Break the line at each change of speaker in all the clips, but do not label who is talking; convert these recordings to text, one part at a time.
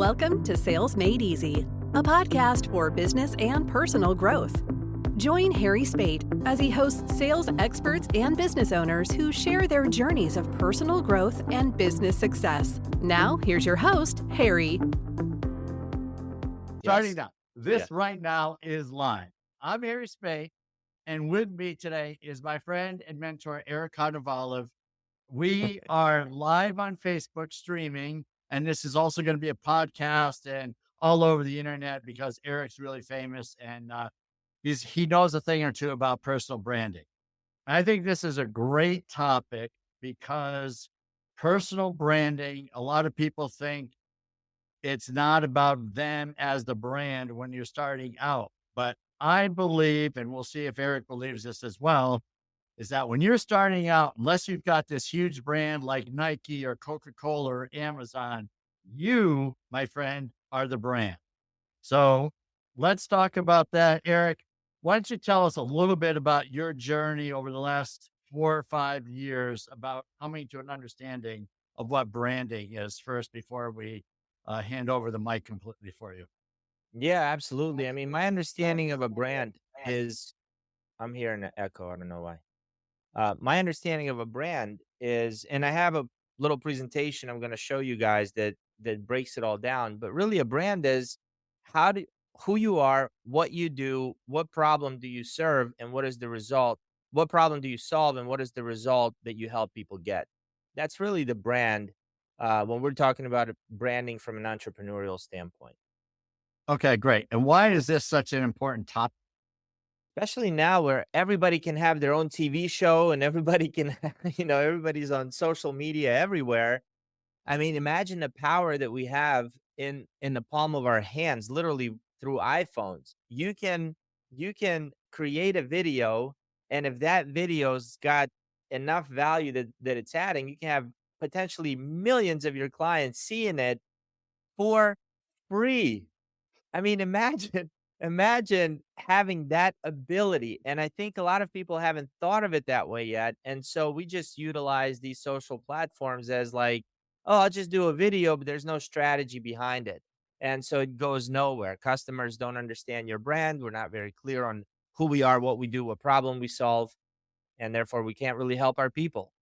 Welcome to Sales Made Easy, a podcast for business and personal growth. Join Harry Spate as he hosts sales experts and business owners who share their journeys of personal growth and business success. Now, here's your host, Harry.
Starting now. This right now is live. I'm Harry Spate, and with me today is my friend and mentor, Eric Konovalov. We are live on Facebook streaming, and this is also going to be a podcast and all over the internet because Eric's really famous and he knows a thing or two about personal branding. I think this is a great topic because personal branding, a lot of people think it's not about them as the brand when you're starting out. But I believe, and we'll see if Eric believes this as well, is that when you're starting out, unless you've got this huge brand like Nike or Coca-Cola or Amazon, you, my friend, are the brand. So let's talk about that. Eric, why don't you tell us a little bit about your journey over the last 4 or 5 years about coming to an understanding of what branding is first before we hand over the mic completely for you.
Yeah, absolutely. I mean, my understanding of a brand is I'm hearing an echo. I don't know why. My understanding of a brand is, and I have a little presentation I'm going to show you guys that breaks it all down. But really, a brand is how do who you are, what you do, what problem do you serve, and what is the result? What problem do you solve, and what is the result that you help people get? That's really the brand when we're talking about branding from an entrepreneurial standpoint.
Okay, great. And why is this such an important topic?
Especially now where everybody can have their own TV show and everybody can, everybody's on social media everywhere. I mean, imagine the power that we have in the palm of our hands, literally through iPhones. You can create a video, and if that video's got enough value that it's adding, you can have potentially millions of your clients seeing it for free. I mean, imagine having that ability. And I think a lot of people haven't thought of it that way yet. And so we just utilize these social platforms as like, oh, I'll just do a video, but there's no strategy behind it. And so it goes nowhere. Customers don't understand your brand. We're not very clear on who we are, what we do, what problem we solve. And therefore we can't really help our people.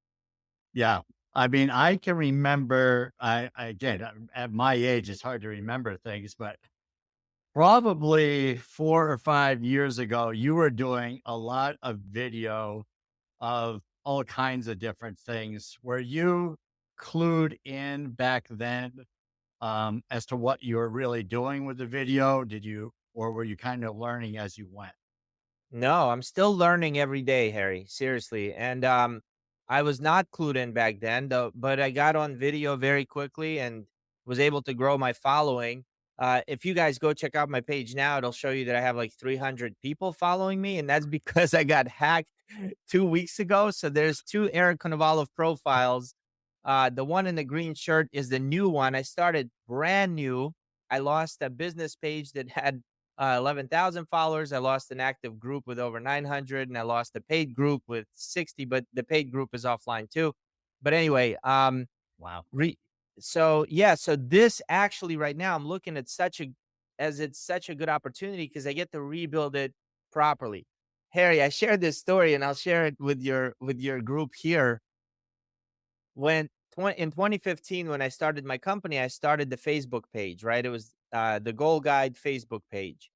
Yeah. I mean, I can remember, again, at my age, it's hard to remember things, but probably 4 or 5 years ago, you were doing a lot of video of all kinds of different things. Were you clued in back then as to what you were really doing with the video? Or were you kind of learning as you went?
No, I'm still learning every day, Harry. Seriously. And I was not clued in back then, though, but I got on video very quickly and was able to grow my following. If you guys go check out my page now, it'll show you that I have like 300 people following me, and that's because I got hacked 2 weeks ago. So there's two Eric Konovalov profiles. The one in the green shirt is the new one. I started brand new. I lost a business page that had 11,000 followers. I lost an active group with over 900, and I lost a paid group with 60, but the paid group is offline too. But anyway,
Wow.
so this actually right now I'm looking at it's such a good opportunity because I get to rebuild it properly. Harry, I shared this story and I'll share it with your group here. In 2015, when I started my company, I started the Facebook page, right? It was the Goal Guide Facebook page.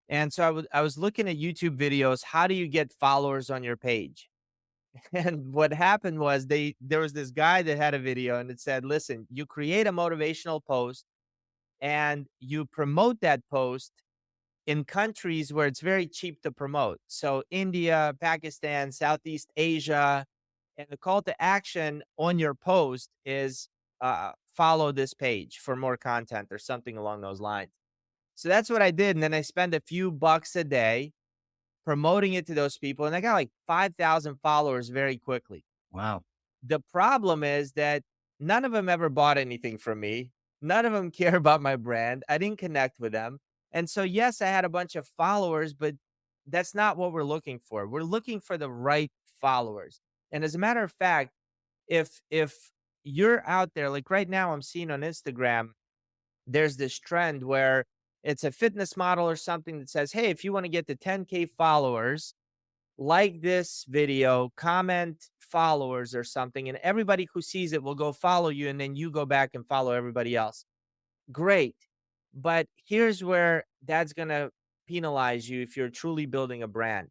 And so I was looking at YouTube videos. How do you get followers on your page? And what happened was there was this guy that had a video and it said, listen, you create a motivational post and you promote that post in countries where it's very cheap to promote. So India, Pakistan, Southeast Asia, and the call to action on your post is follow this page for more content or something along those lines. So that's what I did. And then I spent a few bucks a day promoting it to those people. And I got like 5,000 followers very quickly.
Wow.
The problem is that none of them ever bought anything from me. None of them care about my brand. I didn't connect with them. And so, yes, I had a bunch of followers, but that's not what we're looking for. We're looking for the right followers. And as a matter of fact, if you're out there, like right now I'm seeing on Instagram, there's this trend where it's a fitness model or something that says, hey, if you want to get to 10K followers, like this video, comment followers or something, and everybody who sees it will go follow you, and then you go back and follow everybody else. Great. But here's where that's going to penalize you if you're truly building a brand.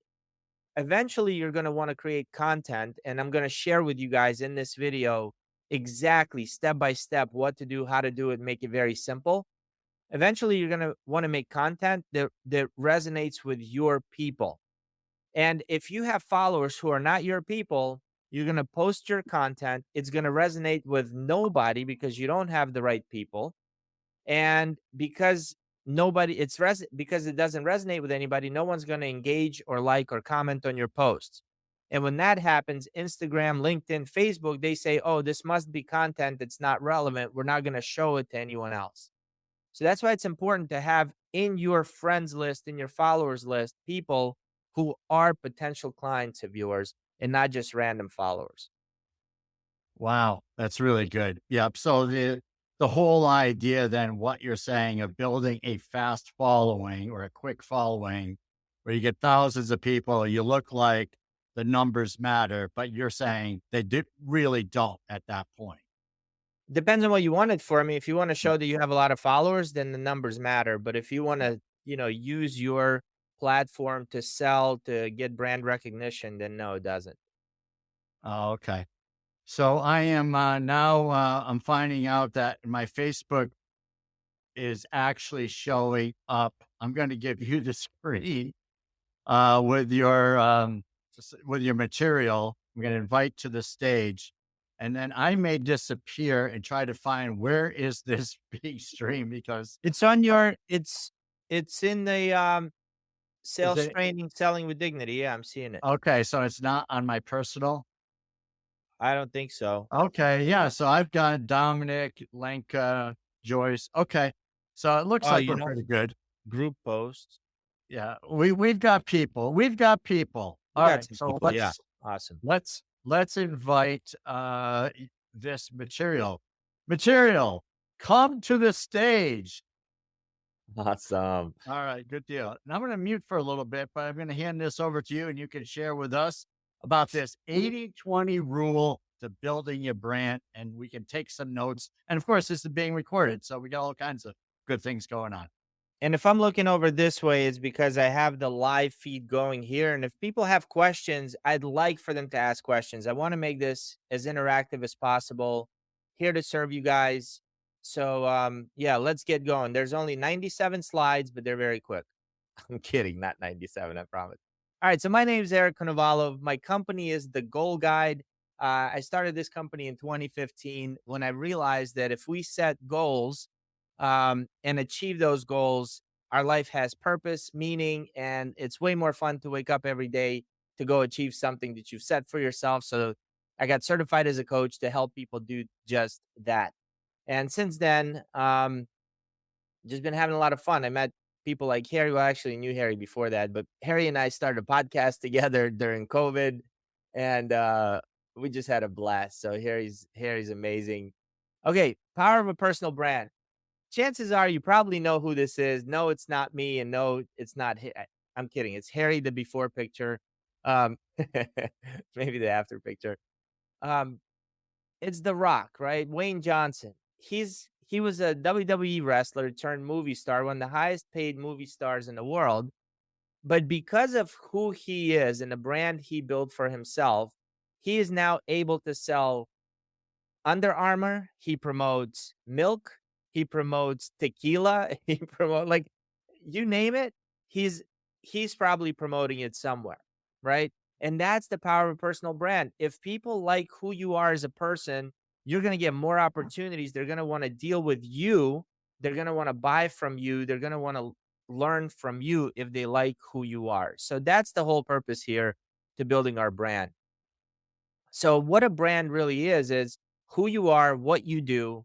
Eventually, you're going to want to create content, and I'm going to share with you guys in this video exactly step by step what to do, how to do it, make it very simple. Eventually, you're going to want to make content that resonates with your people. And if you have followers who are not your people, you're going to post your content. It's going to resonate with nobody because you don't have the right people. And because because it doesn't resonate with anybody, no one's going to engage or like or comment on your posts. And when that happens, Instagram, LinkedIn, Facebook, they say, oh, this must be content that's not relevant. We're not going to show it to anyone else. So that's why it's important to have in your friends list, in your followers list, people who are potential clients of yours and not just random followers.
Wow, that's really good. Yep. So the whole idea then, what you're saying of building a fast following or a quick following, where you get thousands of people, you look like the numbers matter, but you're saying they really don't at that point.
Depends on what you want it for. I mean, if you want to show that you have a lot of followers, then the numbers matter. But if you want to, use your platform to sell, to get brand recognition, then no, it doesn't.
Oh, okay. So I am now, I'm finding out that my Facebook is actually showing up. I'm going to give you the screen with your material. I'm going to invite to the stage, and then I may disappear and try to find where is this being streamed because
It's on your it's in the
is
sales
it
training, selling with dignity. Yeah, I'm seeing it.
okay? So it's not on my personal.
I don't think so.
Okay, yeah. So I've got Dominic, Lenka, Joyce. Okay, so it looks
Oh,
like we're pretty good.
group posts.
Yeah, we've got people. We've got people.
We
All
got
right,
some
so
people. Yeah. Awesome.
let's invite this material. Material, come to the stage.
Awesome.
All right, good deal. And I'm going to mute for a little bit, but I'm going to hand this over to you, and you can share with us about this 80-20 rule to building your brand, and we can take some notes. And of course, this is being recorded, so we got all kinds of good things going on.
And if I'm looking over this way, it's because I have the live feed going here. And if people have questions, I'd like for them to ask questions. I want to make this as interactive as possible. Here to serve you guys. So yeah, let's get going. There's only 97 slides, but they're very quick. I'm kidding, not 97, I promise. All right, so my name is Eric Konovalov. My company is The Goal Guide. I started this company in 2015 when I realized that if we set goals and achieve those goals, our life has purpose, meaning, and it's way more fun to wake up every day to go achieve something that you've set for yourself. So I got certified as a coach to help people do just that. And since then, just been having a lot of fun. I met people like Harry. Well, I actually knew Harry before that, but Harry and I started a podcast together during COVID, and we just had a blast. So Harry's amazing. Okay, power of a personal brand. Chances are you probably know who this is. No, it's not me, and no, it's not. I'm kidding. It's Harry, the before picture. Um, maybe the after picture. Um, it's The Rock, right? Wayne Johnson. He was a WWE wrestler turned movie star, one of the highest paid movie stars in the world. But because of who he is and the brand he built for himself, he is now able to sell Under Armour. He promotes milk. He promotes tequila. He promote like you name it. He's probably promoting it somewhere, right? And that's the power of a personal brand. If people like who you are as a person, you're going to get more opportunities. They're going to want to deal with you. They're going to want to buy from you. They're going to want to learn from you if they like who you are. So that's the whole purpose here to building our brand. So what a brand really is who you are, what you do,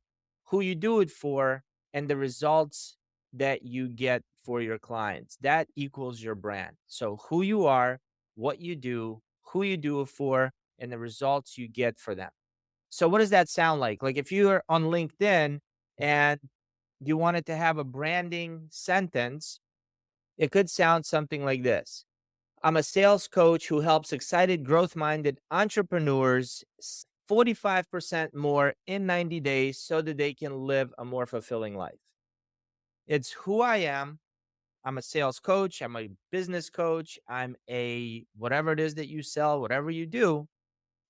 who you do it for, and the results that you get for your clients. That equals your brand. So who you are, what you do, who you do it for, and the results you get for them. So what does that sound like? Like if you're on LinkedIn and you want it to have a branding sentence, it could sound something like this. I'm a sales coach who helps excited, growth minded entrepreneurs 45% more in 90 days so that they can live a more fulfilling life. It's who I am. I'm a sales coach. I'm a business coach. I'm a whatever it is that you sell, whatever you do,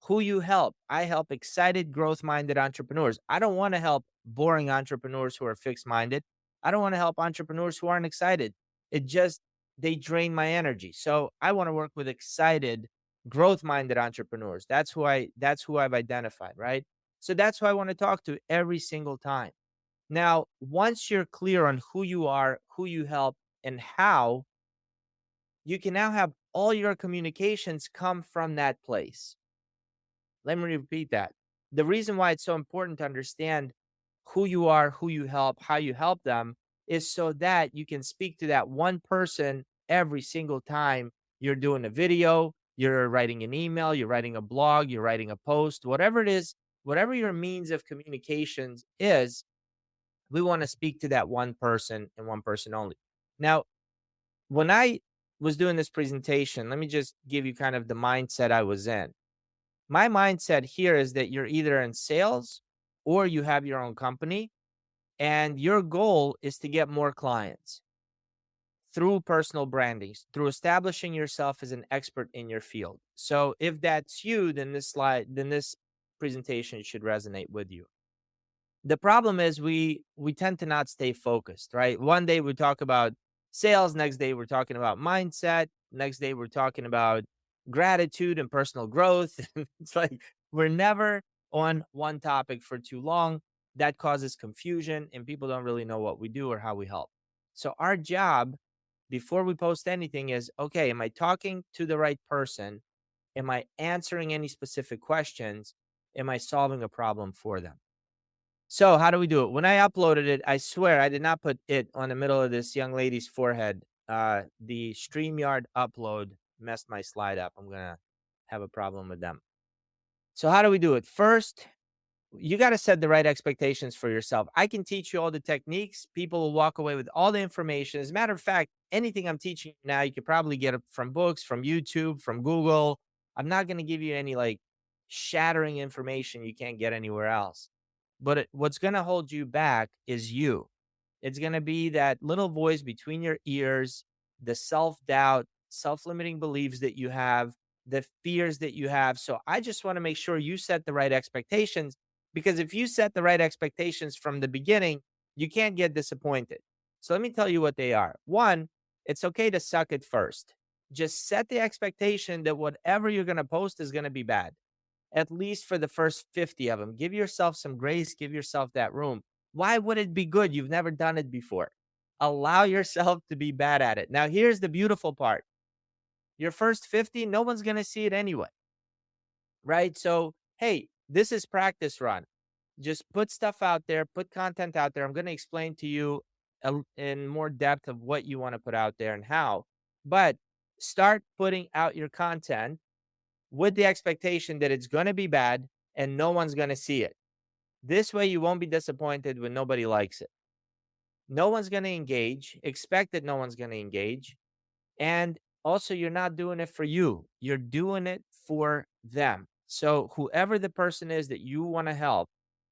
who you help. I help excited, growth minded entrepreneurs. I don't want to help boring entrepreneurs who are fixed minded. I don't want to help entrepreneurs who aren't excited. It just, they drain my energy. So I want to work with excited, growth minded entrepreneurs. That's who I've identified, right? So that's who I want to talk to every single time. Now, once you're clear on who you are, who you help, and how, you can now have all your communications come from that place. Let me repeat that. The reason why it's so important to understand who you are, who you help, how you help them is so that you can speak to that one person every single time you're doing a video, you're writing an email, you're writing a blog, you're writing a post, whatever it is, whatever your means of communications is, we want to speak to that one person and one person only. Now, when I was doing this presentation, let me just give you kind of the mindset I was in. My mindset here is that you're either in sales or you have your own company, and your goal is to get more clients through personal branding, through establishing yourself as an expert in your field. So if that's you, then this presentation should resonate with you. The problem is we tend to not stay focused, right? One day we talk about sales, next day we're talking about mindset, next day we're talking about gratitude and personal growth. It's like we're never on one topic for too long. That causes confusion and people don't really know what we do or how we help. So our job before we post anything is, okay, am I talking to the right person? Am I answering any specific questions? Am I solving a problem for them? So how do we do it? When I uploaded it, I swear I did not put it on the middle of this young lady's forehead. The StreamYard upload messed my slide up. I'm gonna have a problem with them. So how do we do it? First, you got to set the right expectations for yourself. I can teach you all the techniques. People will walk away with all the information. As a matter of fact, anything I'm teaching you now, you could probably get it from books, from YouTube, from Google. I'm not going to give you any like shattering information you can't get anywhere else. But what's going to hold you back is you. It's going to be that little voice between your ears, the self-doubt, self-limiting beliefs that you have, the fears that you have. So I just want to make sure you set the right expectations, because if you set the right expectations from the beginning, you can't get disappointed. So let me tell you what they are. One, it's okay to suck at first. Just set the expectation that whatever you're going to post is going to be bad, at least for the first 50 of them. Give yourself some grace, give yourself that room. Why would it be good? You've never done it before. Allow yourself to be bad at it. Now, here's the beautiful part. Your first 50, no one's going to see it anyway, right? So, hey, this is practice run. Just put stuff out there, put content out there. I'm going to explain to you in more depth of what you want to put out there and how. But start putting out your content with the expectation that it's going to be bad and no one's going to see it. This way, you won't be disappointed when nobody likes it. No one's going to engage. Expect that no one's going to engage. And also, you're not doing it for you. You're doing it for them. So whoever the person is that you want to help,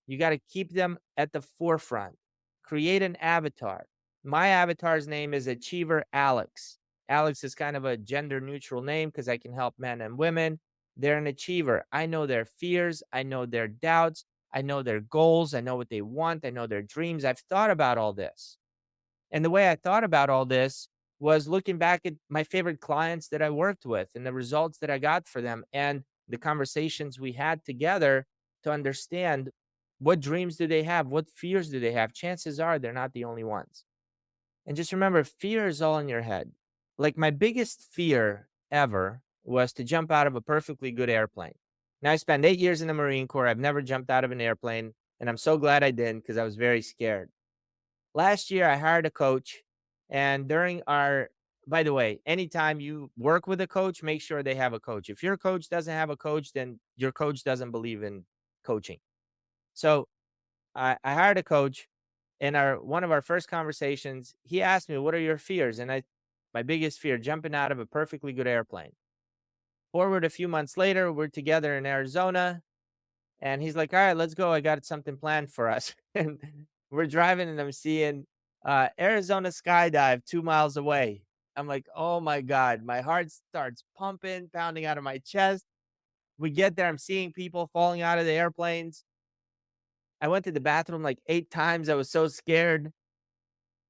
you got to keep them at the forefront. Create an avatar. My avatar's name is Achiever Alex. Alex is kind of a gender neutral name because I can help men and women. They're an achiever. I know their fears. I know their doubts. I know their goals. I know what they want. I know their dreams. I've thought about all this. And the way I thought about all this was looking back at my favorite clients that I worked with and the results that I got for them and the conversations we had together to understand what dreams do they have? What fears do they have? Chances are they're not the only ones. And just remember, fear is all in your head. Like my biggest fear ever was to jump out of a perfectly good airplane. Now, I spent 8 years in the Marine Corps. I've never jumped out of an airplane, and I'm so glad I didn't because I was very scared. Last year, I hired a coach, and by the way, anytime you work with a coach, make sure they have a coach. If your coach doesn't have a coach, then your coach doesn't believe in coaching. So I hired a coach, in our one of our first conversations, he asked me, "What are your fears?" And my biggest fear, jumping out of a perfectly good airplane. Forward a few months later, we're together in Arizona, and he's like, "All right, let's go. I got something planned for us." And we're driving, and I'm seeing Arizona skydive 2 miles away. I'm like, "Oh my God!" My heart starts pumping, pounding out of my chest. We get there. I'm seeing people falling out of the airplanes. I went to the bathroom like 8 times. I was so scared.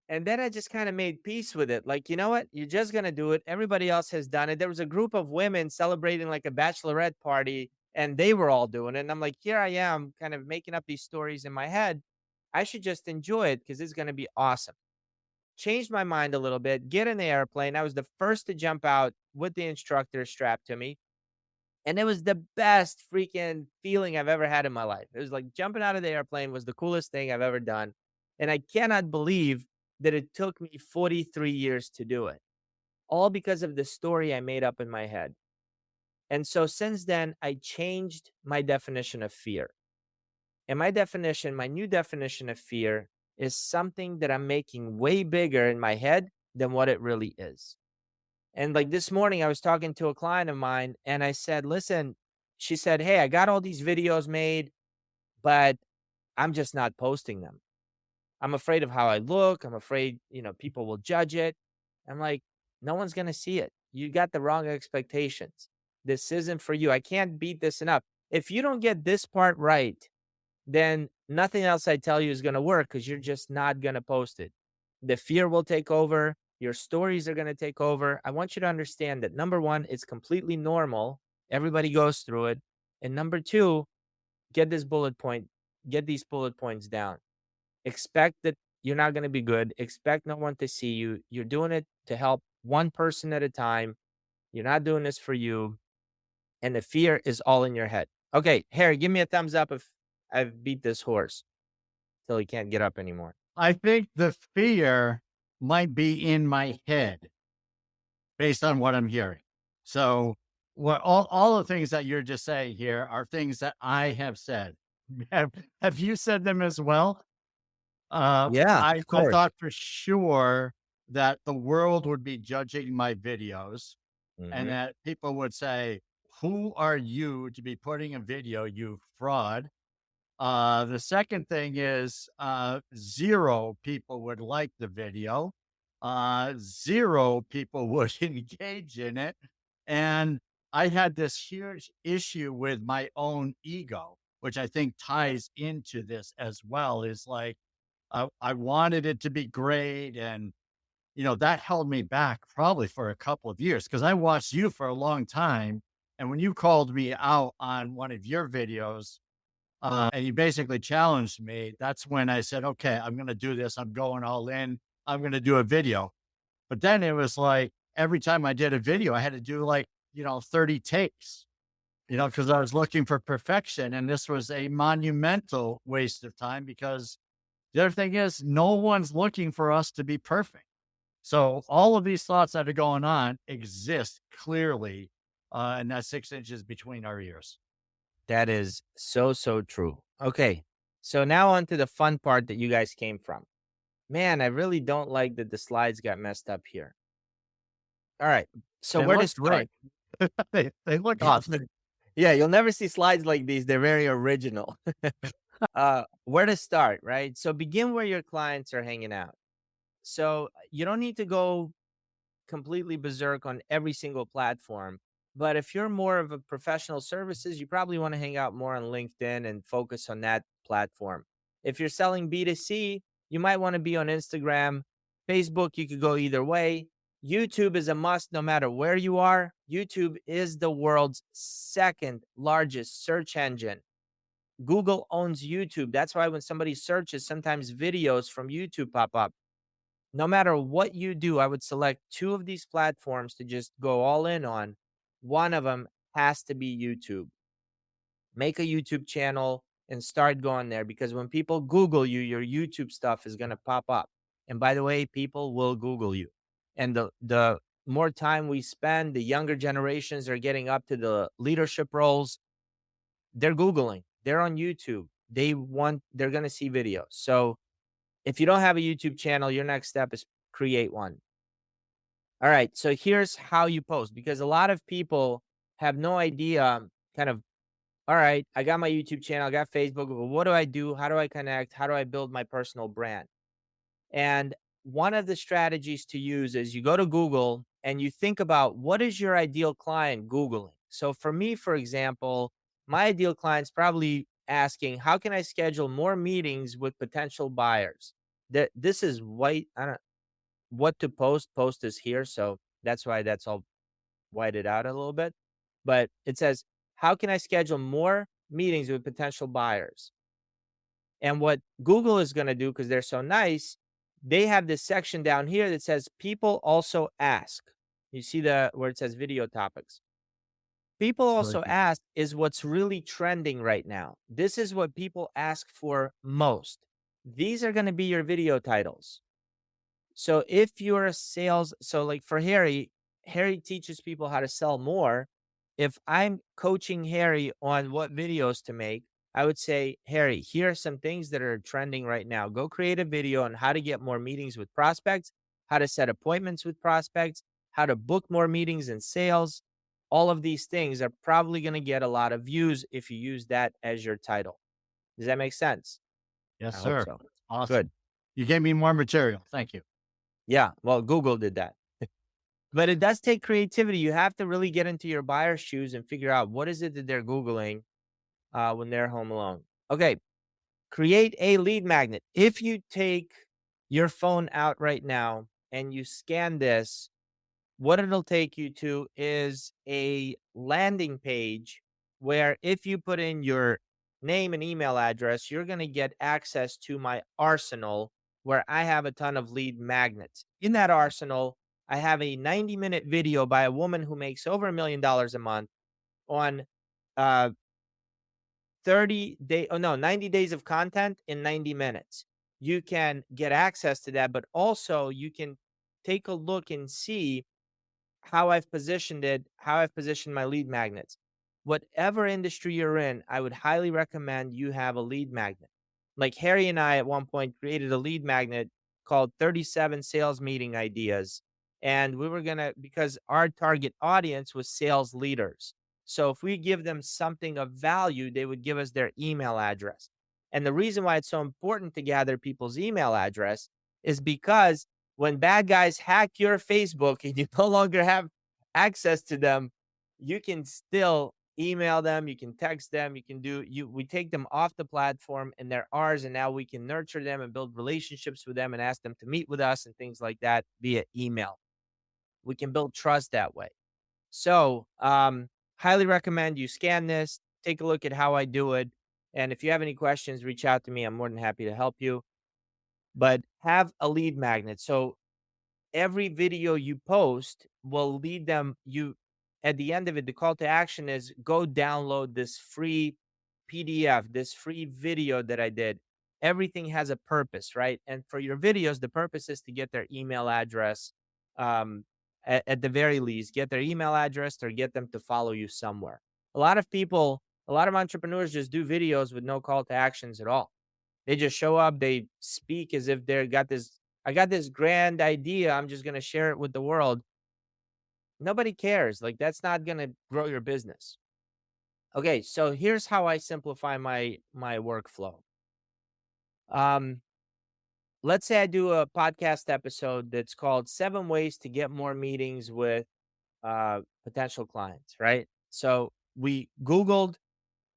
And then I just kind of made peace with it. Like, you know what? You're just going to do it. Everybody else has done it. There was a group of women celebrating like a bachelorette party, and they were all doing it. And I'm like, here I am kind of making up these stories in my head. I should just enjoy it because it's going to be awesome. Changed my mind a little bit, get in the airplane. I was the first to jump out with the instructor strapped to me. And it was the best freaking feeling I've ever had in my life. It was like jumping out of the airplane was the coolest thing I've ever done. And I cannot believe that it took me 43 years to do it, all because of the story I made up in my head. And so since then, I changed my definition of fear. And my new definition of fear is something that I'm making way bigger in my head than what it really is. And like this morning, I was talking to a client of mine and I said, listen, she said, hey, I got all these videos made, but I'm just not posting them. I'm afraid of how I look. I'm afraid, people will judge it. I'm like, no one's going to see it. You got the wrong expectations. This isn't for you. I can't beat this enough. If you don't get this part right, then nothing else I tell you is going to work because you're just not going to post it. The fear will take over. Your stories are going to take over. I want you to understand that number one, it's completely normal. Everybody goes through it. And number two, get these bullet points down. Expect that you're not going to be good. Expect no one to see you. You're doing it to help one person at a time. You're not doing this for you. And the fear is all in your head. Okay, Harry, give me a thumbs up if I've beat this horse till he can't get up anymore.
I think the fear might be in my head based on what I'm hearing. So what all the things that you're just saying here are things that I have said. Have you said them as well?
Yeah,
I
of course.
thought for sure that the world would be judging my videos and
Mhm.
that people would say, "Who are you to be putting a video, you fraud?" The second thing is 0 people would like the video. 0 people would engage in it. And I had this huge issue with my own ego, which I think ties into this as well. Is like, I wanted it to be great. And, that held me back probably for a couple of years because I watched you for a long time. And when you called me out on one of your videos, and you basically challenged me, that's when I said, okay, I'm going to do this. I'm going all in. I'm going to do a video. But then it was like every time I did a video, I had to do like, 30 takes, because I was looking for perfection. And this was a monumental waste of time because the other thing is, no one's looking for us to be perfect. So all of these thoughts that are going on exist clearly in that 6 inches between our ears.
That is so, so true. Okay. So now on to the fun part that you guys came from. Man, I really don't like that the slides got messed up here. All right. So
They
where to
look
start?
great. They look awesome.
Yeah, you'll never see slides like these. They're very original. Where to start, right? So begin where your clients are hanging out. So you don't need to go completely berserk on every single platform. But if you're more of a professional services, you probably want to hang out more on LinkedIn and focus on that platform. If you're selling B2C, you might want to be on Instagram. Facebook, you could go either way. YouTube is a must no matter where you are. YouTube is the world's second largest search engine. Google owns YouTube. That's why when somebody searches, sometimes videos from YouTube pop up. No matter what you do, I would select 2 of these platforms to just go all in on. One of them has to be YouTube. Make a YouTube channel and start going there because when people Google you, your YouTube stuff is going to pop up. And by the way, people will Google you. And the more time we spend, the younger generations are getting up to the leadership roles. They're Googling. They're on YouTube. They're going to see videos. So If you don't have a YouTube channel, your next step is create one. All right. So here's how you post, because a lot of people have no idea kind of, all right, I got my YouTube channel, I got Facebook, but what do I do? How do I connect? How do I build my personal brand? And one of the strategies to use is you go to Google and you think about, what is your ideal client Googling? So for me, for example, my ideal client's probably asking, how can I schedule more meetings with potential buyers? This is white. I don't what to post. Post is here. So that's why that's all whited out a little bit. But it says, how can I schedule more meetings with potential buyers? And what Google is going to do, because they're so nice, they have this section down here that says people also ask. You see where it says video topics. People
Very
also
good.
ask is what's really trending right now. This is what people ask for most. These are going to be your video titles. So if you're a so like for Harry teaches people how to sell more. If I'm coaching Harry on what videos to make, I would say, Harry, here are some things that are trending right now. Go create a video on how to get more meetings with prospects, how to set appointments with prospects, how to book more meetings and sales. All of these things are probably going to get a lot of views if you use that as your title. Does that make sense?
Yes,
I hope
sir.
so.
Awesome.
Good.
You gave me more material. Thank you.
Yeah. Well, Google did that. But it does take creativity. You have to really get into your buyer's shoes and figure out what is it that they're Googling when they're home alone. Okay, create a lead magnet. If you take your phone out right now and you scan this, what it'll take you to is a landing page where if you put in your name and email address, you're going to get access to my arsenal where I have a ton of lead magnets. In that arsenal, I have a 90-minute video by a woman who makes over $1 million a month on uh 90 days of content in 90 minutes. You can get access to that, but also you can take a look and see how I've positioned it, how I've positioned my lead magnets. Whatever industry you're in, I would highly recommend you have a lead magnet. Like Harry and I at one point created a lead magnet called 37 sales meeting ideas. And we were going to, because our target audience was sales leaders. So if we give them something of value, they would give us their email address. And the reason why it's so important to gather people's email address is because when bad guys hack your Facebook and you no longer have access to them, you can still email them, you can text them, we take them off the platform and they're ours, and now we can nurture them and build relationships with them and ask them to meet with us and things like that via email. We can build trust that way. So, highly recommend you scan this, take a look at how I do it. And if you have any questions, reach out to me. I'm more than happy to help you. But have a lead magnet. So every video you post will lead them at the end of it, the call to action is go download this free PDF, this free video that I did. Everything has a purpose, right? And for your videos, the purpose is to get their email address. At the very least, get their email address or get them to follow you somewhere. A lot of entrepreneurs just do videos with no call to actions at all. They just show up, they speak as if I got this grand idea, I'm just going to share it with the world. Nobody cares. Like, that's not going to grow your business. Okay, so here's how I simplify my workflow. Let's say I do a podcast episode that's called 7 Ways to Get More Meetings with Potential Clients, right? So we Googled,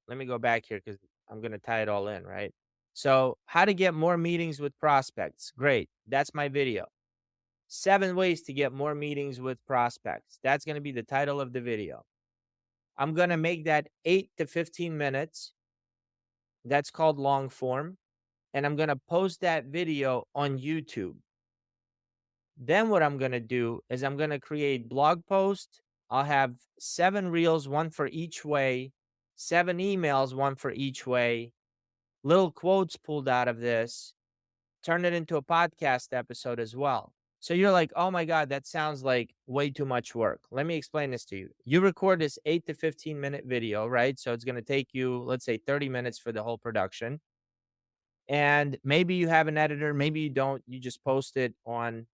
let me go back here because I'm going to tie it all in, right? So how to get more meetings with prospects. Great. That's my video. 7 ways to get more meetings with prospects. That's going to be the title of the video. I'm going to make that 8 to 15 minutes. That's called long form. And I'm going to post that video on YouTube. Then what I'm going to do is I'm going to create blog posts. I'll have 7 reels, 1 for each way, 7 emails, 1 for each way, little quotes pulled out of this, turn it into a podcast episode as well. So you're like, oh my God, that sounds like way too much work. Let me explain this to you. You record this 8 to 15 minute video, right? So it's going to take you, let's say 30 minutes for the whole production. And maybe you have an editor, maybe you don't, you just post it on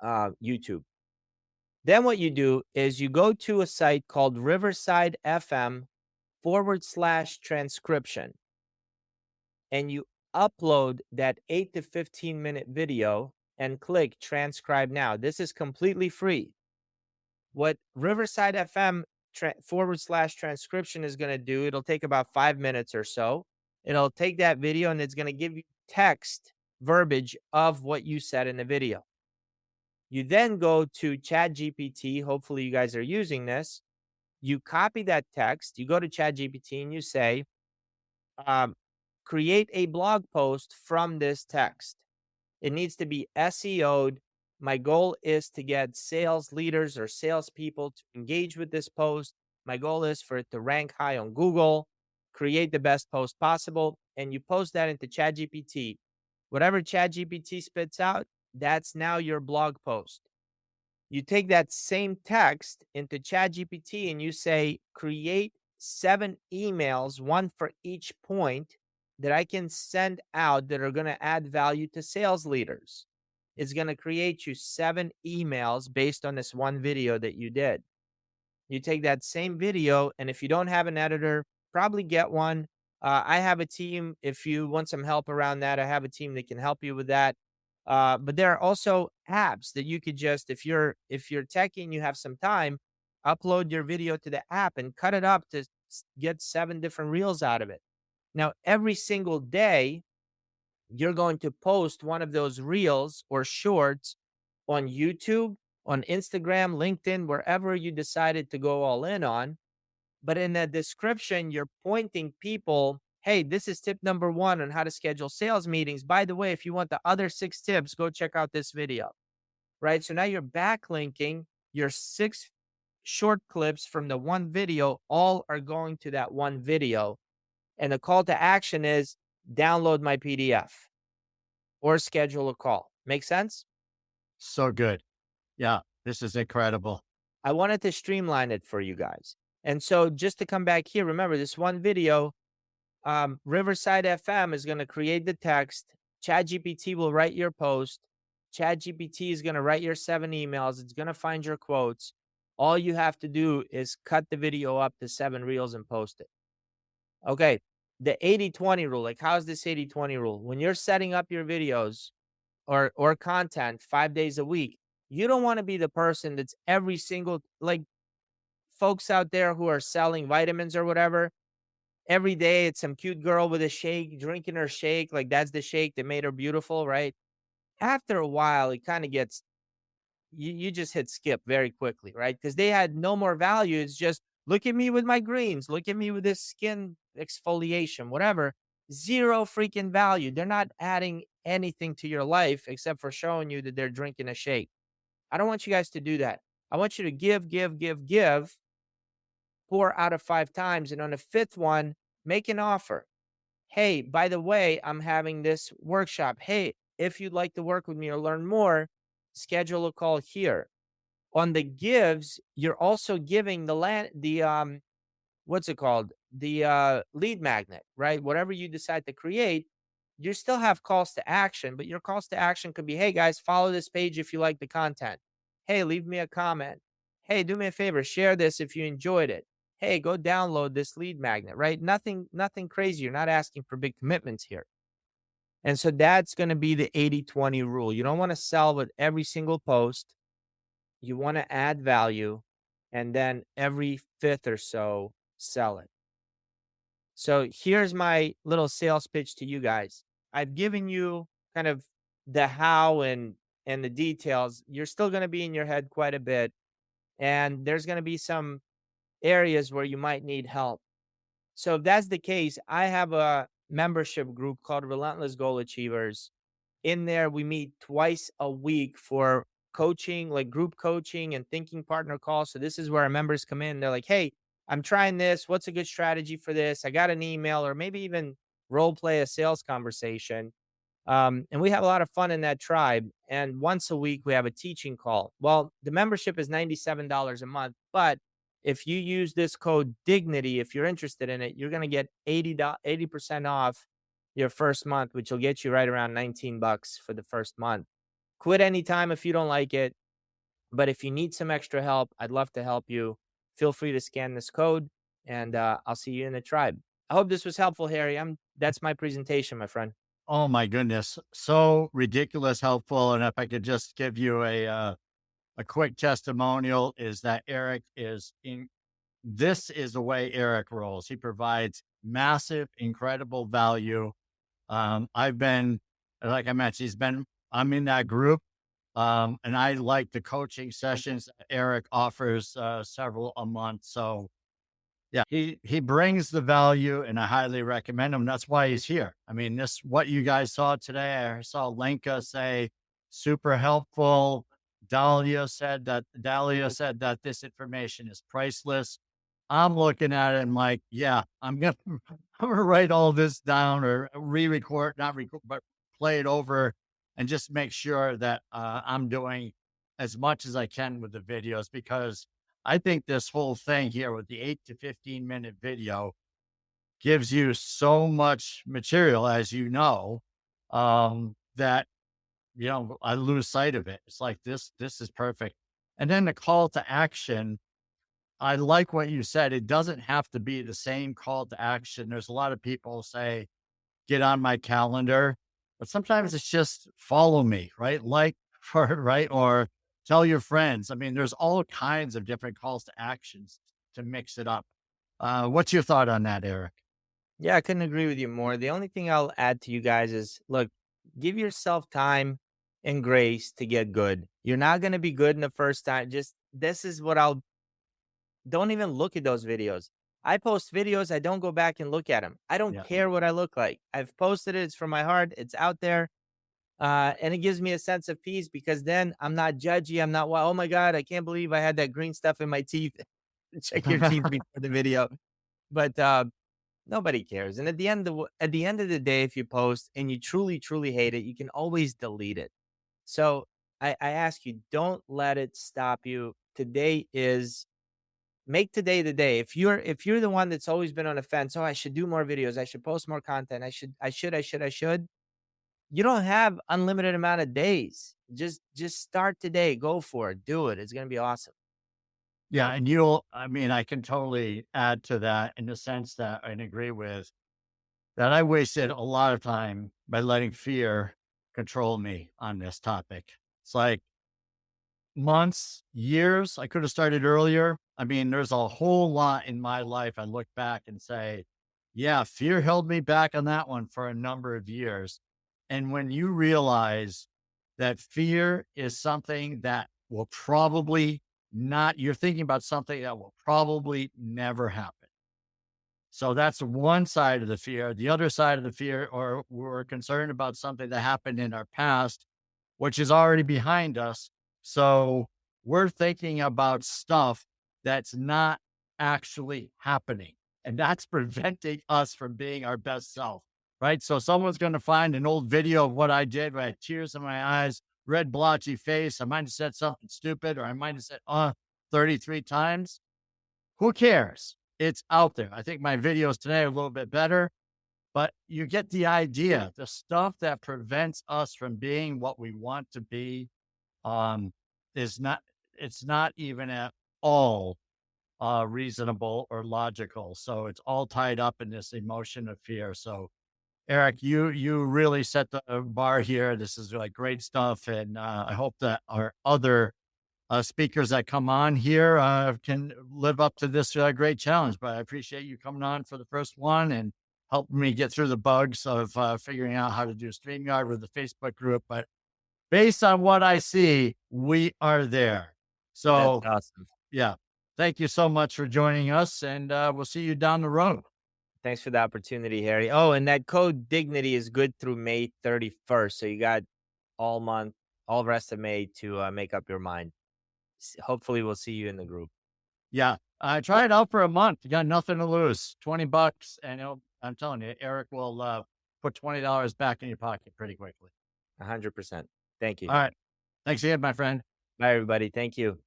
YouTube. Then what you do is you go to a site called Riverside FM / transcription, and you upload that 8 to 15-minute video and click transcribe now. This is completely free. What Riverside FM / transcription is going to do, it'll take about 5 minutes or so. It'll take that video and it's going to give you text verbiage of what you said in the video. You then go to ChatGPT. Hopefully you guys are using this. You copy that text, you go to ChatGPT and you say, create a blog post from this text. It needs to be SEO'd. My goal is to get sales leaders or salespeople to engage with this post. My goal is for it to rank high on Google, create the best post possible, and you post that into ChatGPT. Whatever ChatGPT spits out, that's now your blog post. You take that same text into ChatGPT and you say, create 7 emails, one for each point that I can send out that are going to add value to sales leaders. It's going to create you 7 emails based on this one video that you did. You take that same video, and if you don't have an editor, probably get one. I have a team. If you want some help around that, I have a team that can help you with that. But there are also apps that you could just, if you're techie and you have some time, upload your video to the app and cut it up to get 7 different reels out of it. Now, every single day, you're going to post one of those reels or shorts on YouTube, on Instagram, LinkedIn, wherever you decided to go all in on. But in the description, you're pointing people, hey, this is tip number 1 on how to schedule sales meetings. By the way, if you want the other 6 tips, go check out this video, right? So now you're backlinking your 6 short clips from the one video, all are going to that one video. And the call to action is download my PDF or schedule a call. Make sense?
So good. Yeah, this is incredible.
I wanted to streamline it for you guys. And so just to come back here, remember this one video, Riverside FM is going to create the text. ChatGPT will write your post. ChatGPT is going to write your 7 emails. It's going to find your quotes. All you have to do is cut the video up to 7 reels and post it. Okay. The 80-20 rule, like how's this 80-20 rule? When you're setting up your videos or content 5 days a week, you don't want to be the person that's every single, like folks out there who are selling vitamins or whatever. Every day it's some cute girl with a shake, drinking her shake. Like that's the shake that made her beautiful, right? After a while, it kind of gets, you just hit skip very quickly, right? Because they had no more value. It's just, look at me with my greens. Look at me with this skin exfoliation, whatever. Zero freaking value. They're not adding anything to your life except for showing you that they're drinking a shake. I don't want you guys to do that. I want you to give 4 out of 5 times. And on the 5th one, make an offer. Hey, by the way, I'm having this workshop. Hey, if you'd like to work with me or learn more, schedule a call here. On the gives, you're also giving the what's it called? The lead magnet, right? Whatever you decide to create, you still have calls to action, but your calls to action could be, hey guys, follow this page if you like the content. Hey, leave me a comment. Hey, do me a favor, share this if you enjoyed it. Hey, go download this lead magnet, right? Nothing crazy. You're not asking for big commitments here. And so that's going to be the 80-20 rule. You don't want to sell with every single post. You want to add value, and then every 5th or so, sell it. So here's my little sales pitch to you guys. I've given you kind of the how and the details. You're still going to be in your head quite a bit, and there's going to be some areas where you might need help. So if that's the case, I have a membership group called Relentless Goal Achievers. In there, we meet twice a week for coaching, like group coaching and thinking partner calls. So this is where our members come in. They're like, hey, I'm trying this. What's a good strategy for this? I got an email, or maybe even role play a sales conversation. And we have a lot of fun in that tribe. And once a week, we have a teaching call. Well, the membership is $97 a month, but if you use this code Dignity, if you're interested in it, you're going to get 80% off your first month, which will get you right around $19 for the first month. Quit anytime if you don't like it. But if you need some extra help, I'd love to help you. Feel free to scan this code, and I'll see you in the tribe. I hope this was helpful, Harry. That's my presentation, my friend.
Oh my goodness. So ridiculous helpful. And if I could just give you a quick testimonial is that Eric is in, this is the way Eric rolls. He provides massive, incredible value. I've been, like I mentioned, I'm in that group. And I like the coaching sessions that Eric offers, several a month. So yeah, he brings the value and I highly recommend him. That's why he's here. I mean, what you guys saw today. I saw Lenka say super helpful. Dahlia said that this information is priceless. I'm looking at it and like, yeah, I'm gonna write all this down or re-record, not record, but play it over and just make sure that I'm doing as much as I can with the videos because I think this whole thing here with the 8 to 15 minute video gives you so much material, as you know, that I lose sight of it. It's like this is perfect. And then the call to action, I like what you said. It doesn't have to be the same call to action. There's a lot of people say, get on my calendar, but sometimes it's just follow me, right? Like for right or tell your friends. I mean, there's all kinds of different calls to actions to mix it up. What's your thought on that, Eric?
Yeah, I couldn't agree with you more. The only thing I'll add to you guys is look, give yourself time and grace to get good. You're not going to be good in the first time. Just this is what don't even look at those videos. I post videos. I don't go back and look at them. I don't
Yeah.
care what I look like. I've posted it. It's from my heart. It's out there. And it gives me a sense of peace because then I'm not judgy. I'm not, well, oh my God, I can't believe I had that green stuff in my teeth. Check your teeth before the video. But nobody cares. And at the end of the day, if you post and you truly, truly hate it, you can always delete it. So I ask you, don't let it stop you. Make today the day. If you're the one that's always been on the fence, oh, I should do more videos, I should post more content, I should. You don't have unlimited amount of days. Just start today. Go for it. Do it. It's gonna be awesome.
Yeah. And I mean, I can totally add to that in the sense that I agree with that. I wasted a lot of time by letting fear control me on this topic. It's like, months, years. I could have started earlier. I mean, there's a whole lot in my life. I look back and say, yeah, fear held me back on that one for a number of years. And when you realize that fear is something that will probably not, you're thinking about something that will probably never happen. So that's one side of the fear. The other side of the fear, or we're concerned about something that happened in our past which is already behind us. So we're thinking about stuff that's not actually happening. And that's preventing us from being our best self, right? So someone's going to find an old video of what I did where I had tears in my eyes, red blotchy face. I might have said something stupid or I might have said, 33 times. Who cares? It's out there. I think my videos today are a little bit better. But you get the idea. The stuff that prevents us from being what we want to be, um, it's not even at all reasonable or logical. So it's all tied up in this emotion of fear. So Eric, you really set the bar here. This is like great stuff. And I hope that our other speakers that come on here can live up to this great challenge. But I appreciate you coming on for the first one and helping me get through the bugs of figuring out how to do StreamYard with the Facebook group. But based on what I see, we are there.
That's
So,
awesome.
yeah, thank you so much for joining us, and we'll see you down the road.
Thanks for the opportunity, Harry. Oh, and that code Dignity is good through May 31st. So you got all month, all rest of May to make up your mind. Hopefully we'll see you in the group.
Yeah, try it out for a month. You got nothing to lose. $20, and I'm telling you, Eric will put $20 back in your pocket pretty quickly.
100%. Thank you.
All right. Thanks again, my friend.
Bye, everybody. Thank you.